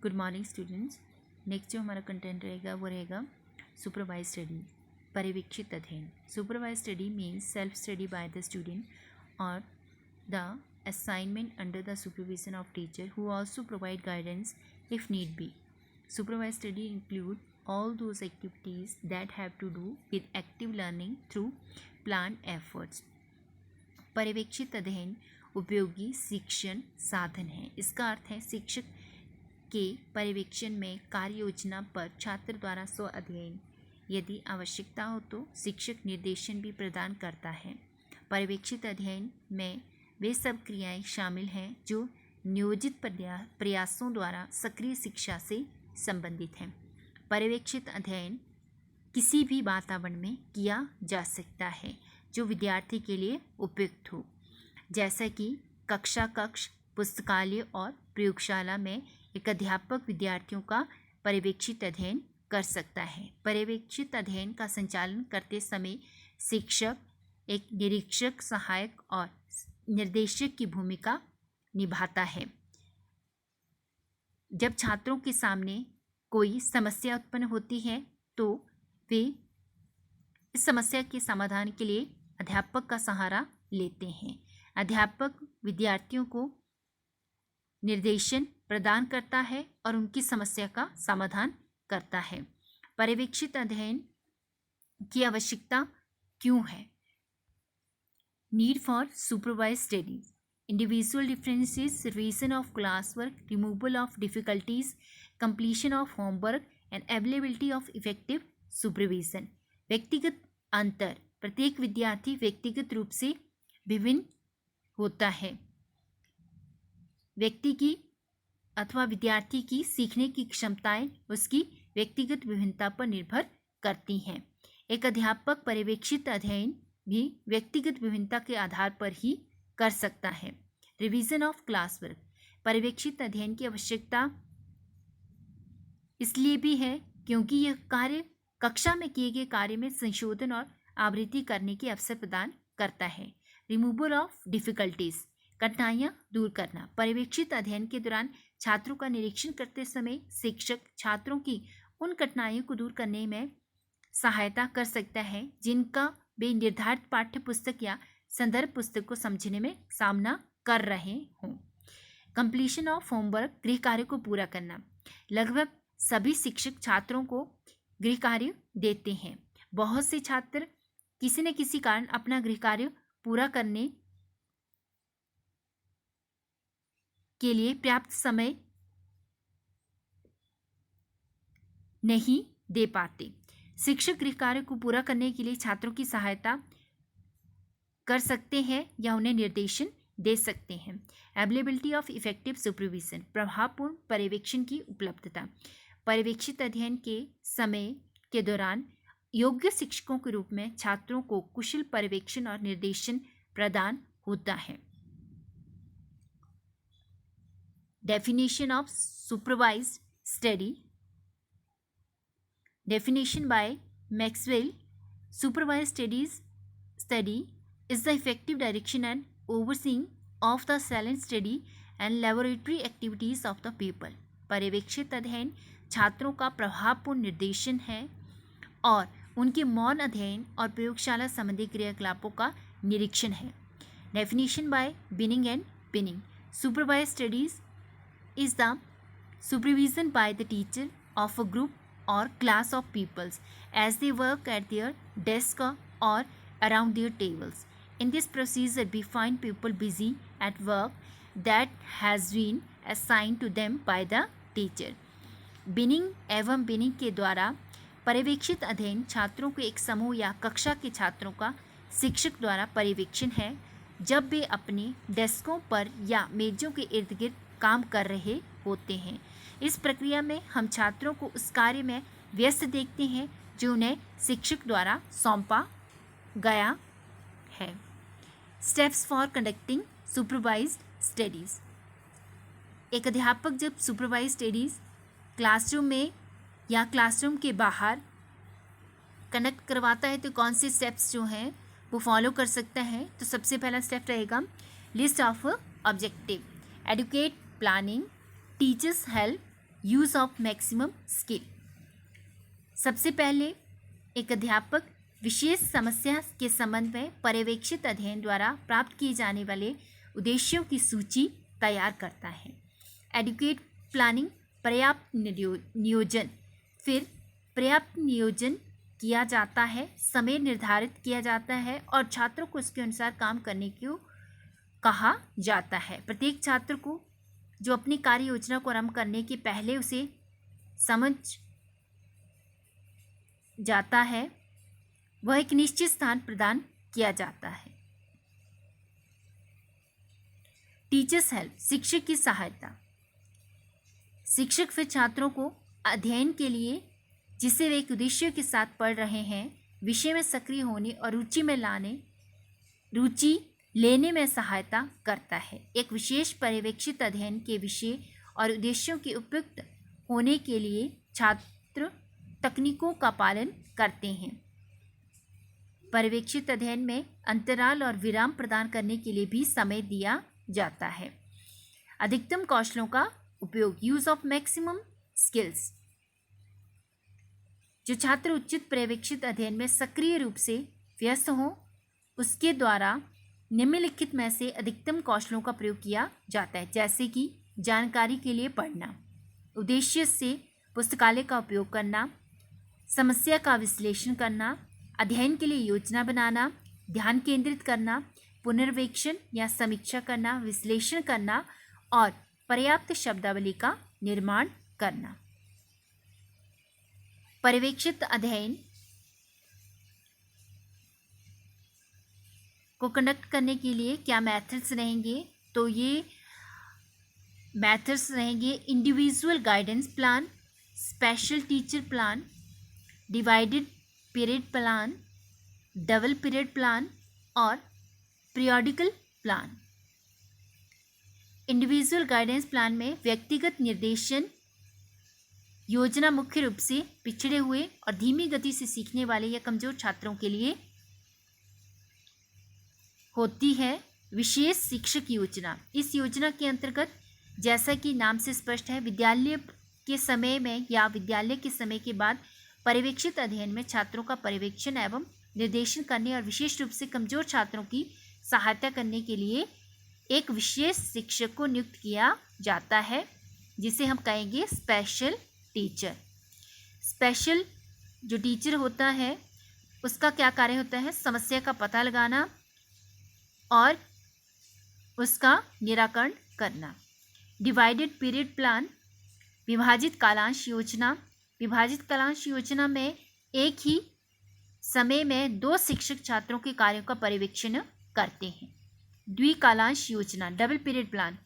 Good morning students. Next जो हमारा content रहेगा वो रहेगा सुपरवाइज स्टडी, पर्यवेक्षित अध्ययन। Supervise study means self study by the student और the assignment under the supervision of teacher who also provide guidance if need be. Supervised study include all those activities that have to do with active learning through planned efforts. पर्यवेक्षित अध्ययन उपयोगी शिक्षण साधन है। इसका अर्थ है शिक्षक के पर्यवेक्षण में कार्य योजना पर छात्र द्वारा स्व अध्ययन, यदि आवश्यकता हो तो शिक्षक निर्देशन भी प्रदान करता है। पर्यवेक्षित अध्ययन में वे सब क्रियाएं शामिल हैं जो नियोजित प्रयासों द्वारा सक्रिय शिक्षा से संबंधित हैं। पर्यवेक्षित अध्ययन किसी भी वातावरण में किया जा सकता है जो विद्यार्थी के लिए उपयुक्त हो, जैसा कि कक्ष, पुस्तकालय और प्रयोगशाला में एक अध्यापक विद्यार्थियों का पर्यवेक्षित अध्ययन कर सकता है। पर्यवेक्षित अध्ययन का संचालन करते समय शिक्षक एक निरीक्षक, सहायक और निर्देशक की भूमिका निभाता है। जब छात्रों के सामने कोई समस्या उत्पन्न होती है तो वे इस समस्या के समाधान के लिए अध्यापक का सहारा लेते हैं। अध्यापक विद्यार्थियों को निर्देशन प्रदान करता है और उनकी समस्या का समाधान करता है। पर्यवेक्षित अध्ययन की आवश्यकता क्यों है? Need for supervise studies, individual differences, revision of class work, removal of difficulties, completion of homework and availability of effective supervision. व्यक्तिगत अंतर, प्रत्येक विद्यार्थी व्यक्तिगत रूप से विभिन्न होता है। व्यक्ति की अथवा विद्यार्थी की सीखने की क्षमताएं उसकी व्यक्तिगत विभिन्नता पर निर्भर करती हैं। एक अध्यापक पर्यवेक्षित अध्ययन भी व्यक्तिगत विभिन्नता के आधार पर ही कर सकता है। रिवीजन ऑफ क्लास वर्क, पर्यवेक्षित अध्ययन की आवश्यकता इसलिए भी है क्योंकि यह कार्य कक्षा में किए गए कार्य में संशोधन और आवृत्ति करने के अवसर प्रदान करता है। रिमूवल ऑफ डिफिकल्टीज, कठिनाइयाँ दूर करना। पर्यवेक्षित अध्ययन के दौरान छात्रों का निरीक्षण करते समय शिक्षक छात्रों की उन कठिनाइयों को दूर करने में सहायता कर सकता है जिनका वे निर्धारित पाठ्य पुस्तक या संदर्भ पुस्तक को समझने में सामना कर रहे हों। कंप्लीशन ऑफ होमवर्क, गृह कार्य को पूरा करना। लगभग सभी शिक्षक छात्रों को गृह कार्य देते हैं। बहुत से छात्र किसी न किसी कारण अपना गृह कार्य पूरा करने के लिए पर्याप्त समय नहीं दे पाते। शिक्षक गृह कार्य को पूरा करने के लिए छात्रों की सहायता कर सकते हैं या उन्हें निर्देशन दे सकते हैं। अवेलेबिलिटी ऑफ इफेक्टिव सुपरविजन, प्रभावपूर्ण पर्यवेक्षण की उपलब्धता। पर्यवेक्षित अध्ययन के समय के दौरान योग्य शिक्षकों के रूप में छात्रों को कुशल पर्यवेक्षण और निर्देशन प्रदान होता है। Definition of supervised study, definition by Maxwell, supervised study is the effective direction and overseeing of the silent study and laboratory activities of the pupil. पर्यवेक्षित अध्ययन छात्रों का प्रभावपूर्ण निर्देशन है और उनके मौन अध्ययन और प्रयोगशाला संबंधी क्रियाकलापों का निरीक्षण है। Definition by Binning and Pinning, supervised studies is the supervision by the teacher of a group or class of pupils as they work at their desk or around their tables. In this procedure, we find people busy at work that has been assigned to them by the teacher. Binning एवं binning के द्वारा पर्यवेक्षित अध्ययन छात्रों के एक समूह या कक्षा के छात्रों का शिक्षक द्वारा पर्यवेक्षण है जब वे अपने डेस्कों पर या मेजों के इर्द गिर्द काम कर रहे होते हैं। इस प्रक्रिया में हम छात्रों को उस कार्य में व्यस्त देखते हैं जो उन्हें शिक्षक द्वारा सौंपा गया है। Steps for conducting supervised studies, एक अध्यापक जब सुपरवाइज्ड स्टडीज क्लासरूम में या क्लासरूम के बाहर कंडक्ट करवाता है तो कौन से स्टेप्स जो हैं वो फॉलो कर सकता है। तो सबसे पहला स्टेप रहेगा list of objective, educate, planning, teachers help use of maximum skill. सबसे पहले एक अध्यापक विशेष समस्या के संबंध में पर्यवेक्षित अध्ययन द्वारा प्राप्त किए जाने वाले उद्देश्यों की सूची तैयार करता है। एडुकेट प्लानिंग, पर्याप्त नियोजन। फिर पर्याप्त नियोजन किया जाता है, समय निर्धारित किया जाता है और छात्रों को उसके अनुसार काम करने को कहा जाता है। प्रत्येक छात्र को जो अपनी कार्य योजना को आरंभ करने के पहले उसे समझ जाता है, वह एक निश्चित स्थान प्रदान किया जाता है। टीचर्स हेल्प, शिक्षक की सहायता। शिक्षक फिर छात्रों को अध्ययन के लिए जिसे वे एक उद्देश्य के साथ पढ़ रहे हैं विषय में सक्रिय होने और रुचि लेने में सहायता करता है। एक विशेष पर्यवेक्षित अध्ययन के विषय और उद्देश्यों के उपयुक्त होने के लिए छात्र तकनीकों का पालन करते हैं। पर्यवेक्षित अध्ययन में अंतराल और विराम प्रदान करने के लिए भी समय दिया जाता है। अधिकतम कौशलों का उपयोग, यूज ऑफ मैक्सिमम स्किल्स। जो छात्र उचित पर्यवेक्षित अध्ययन में सक्रिय रूप से व्यस्त हों उसके द्वारा निम्नलिखित में से अधिकतम कौशलों का प्रयोग किया जाता है, जैसे कि जानकारी के लिए पढ़ना, उद्देश्य से पुस्तकालय का उपयोग करना, समस्या का विश्लेषण करना, अध्ययन के लिए योजना बनाना, ध्यान केंद्रित करना, पुनर्वेक्षण या समीक्षा करना, विश्लेषण करना और पर्याप्त शब्दावली का निर्माण करना। पर्यवेक्षित अध्ययन को कंडक्ट करने के लिए क्या मेथड्स रहेंगे? तो ये मेथड्स रहेंगे individual guidance plan, special teacher plan, divided period plan, double period plan और periodical plan. Individual guidance plan में व्यक्तिगत निर्देशन योजना मुख्य रूप से पिछड़े हुए और धीमी गति से सीखने वाले या कमजोर छात्रों के लिए होती है। विशेष शिक्षक योजना, इस योजना के अंतर्गत जैसा कि नाम से स्पष्ट है, विद्यालय के समय में या विद्यालय के समय के बाद पर्यवेक्षित अध्ययन में छात्रों का पर्यवेक्षण एवं निर्देशन करने और विशेष रूप से कमजोर छात्रों की सहायता करने के लिए एक विशेष शिक्षक को नियुक्त किया जाता है, जिसे हम कहेंगे स्पेशल टीचर। स्पेशल जो टीचर होता है उसका क्या कार्य होता है? समस्या का पता लगाना और उसका निराकरण करना। डिवाइडेड पीरियड प्लान, विभाजित कालांश योजना। विभाजित कालांश योजना में एक ही समय में 2 शिक्षक छात्रों के कार्यों का पर्यवेक्षण करते हैं। द्विकालांश योजना, डबल पीरियड प्लान।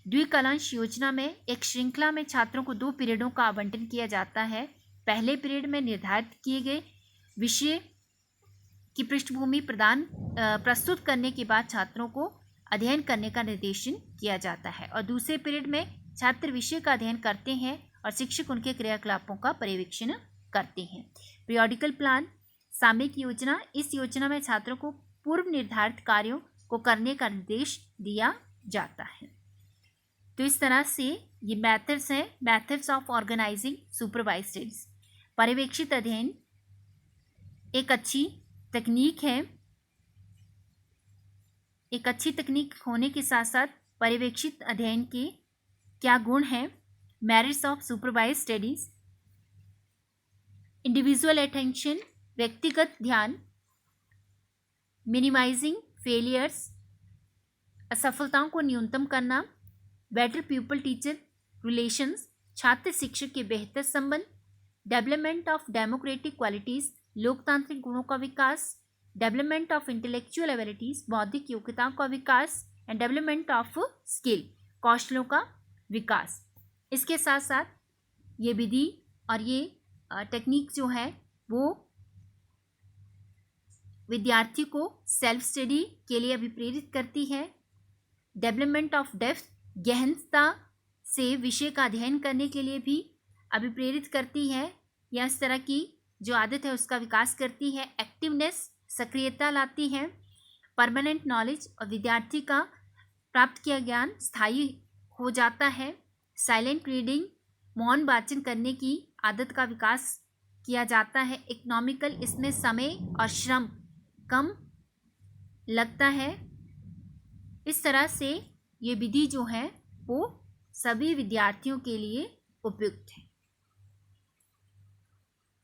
द्विकालांश योजना में एक श्रृंखला में छात्रों को 2 पीरियडों का आवंटन किया जाता है। पहले पीरियड में निर्धारित किए गए विषय की पृष्ठभूमि प्रस्तुत करने के बाद छात्रों को अध्ययन करने का निर्देशन किया जाता है और दूसरे पीरियड में छात्र विषय का अध्ययन करते हैं और शिक्षक उनके क्रियाकलापों का पर्यवेक्षण करते हैं। पीरियोडिकल प्लान, सामयिक योजना। इस योजना में छात्रों को पूर्व निर्धारित कार्यों को करने का निर्देश दिया जाता है। तो इस तरह से ये मेथड्स हैं, methods of organising supervised studies. पर्यवेक्षित अध्ययन एक अच्छी तकनीक है। एक अच्छी तकनीक होने के साथ साथ पर्यवेक्षित अध्ययन के क्या गुण हैं? Merits of supervised studies, individual attention, व्यक्तिगत ध्यान, मिनिमाइजिंग फेलियर्स, असफलताओं को न्यूनतम करना, बेटर प्यूपल टीचर रिलेशंस, छात्र शिक्षक के बेहतर संबंध, डेवलपमेंट ऑफ डेमोक्रेटिक क्वालिटीज, लोकतांत्रिक गुणों का विकास, डेवलपमेंट ऑफ इंटेलेक्चुअल एबिलिटीज, बौद्धिक योग्यताओं का विकास एंड डेवलपमेंट ऑफ स्किल, कौशलों का विकास। इसके साथ साथ ये विधि और ये टेक्निक जो है वो विद्यार्थी को सेल्फ स्टडी के लिए अभिप्रेरित करती है। डेवलपमेंट ऑफ डेप्थ, गहनता से विषय का अध्ययन करने के लिए भी अभिप्रेरित करती है या इस तरह की जो आदत है उसका विकास करती है। एक्टिवनेस, सक्रियता लाती है। परमानेंट नॉलेज, और विद्यार्थी का प्राप्त किया ज्ञान स्थायी हो जाता है। साइलेंट रीडिंग, मौन वाचन करने की आदत का विकास किया जाता है। इकोनॉमिकल, इसमें समय और श्रम कम लगता है। इस तरह से ये विधि जो है वो सभी विद्यार्थियों के लिए उपयुक्त है।